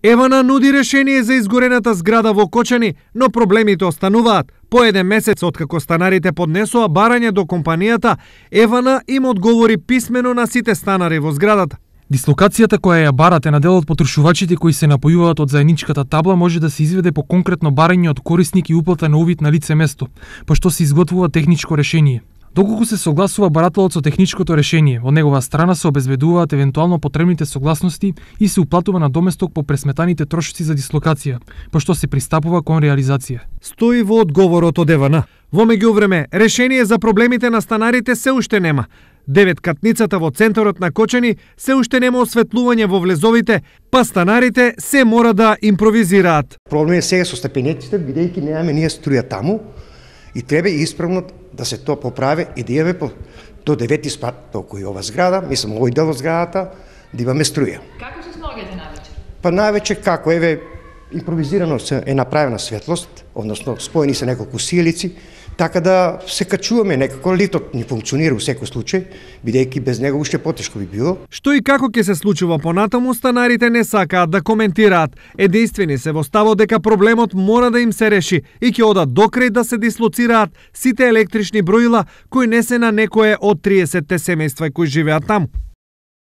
ЕВН нуди решение за изгорената зграда во Кочани, но проблемите остануваат. По еден месец откако станарите поднесоа барање до компанијата, ЕВН им одговори писмено на сите станари во зградата. Дислокацијата која ја барате на дел од потрошувачите кои се напојуваат од заедничката табла може да се изведе по конкретно барање од корисник и уплата на увид на лице место, пошто се изготвува техничко решение. Доколку се согласува барателот со техничкото решение, од негова страна се обезбедуваат евентуално потребните согласности и се уплатува на доместок по пресметаните трошоци за дислокација, пошто се пристапува кон реализација. Стои во одговорот од ЕВН. Во меѓувреме, решение за проблемите на станарите се уште нема. Деветкатницата во центарот на Кочани се уште нема осветлување во влезовите, па станарите се мора да импровизираат. Проблем е сега со степенетите, бидејќи немаме ние струја таму и треба исправно да се тоа поправи и да имаме до 9 спат толку и ова зграда, мислам овој дел од зградата, да имаме струја. Како се снаоѓате навечер? Па навечер како, импровизирано е направена светлост, односно споени се неколку сијалици, така да се качуваме некако, литот ни функционира во секој случај, бидејќи без него уште потешко би било. Што и како ќе се случува понатаму, станарите не сакаат да коментираат. Единствени се во ставот дека проблемот мора да им се реши и ќе одат докрај да се дислоцираат сите електрични броила кои не се на некое од 30-те семејства кои живеат таму.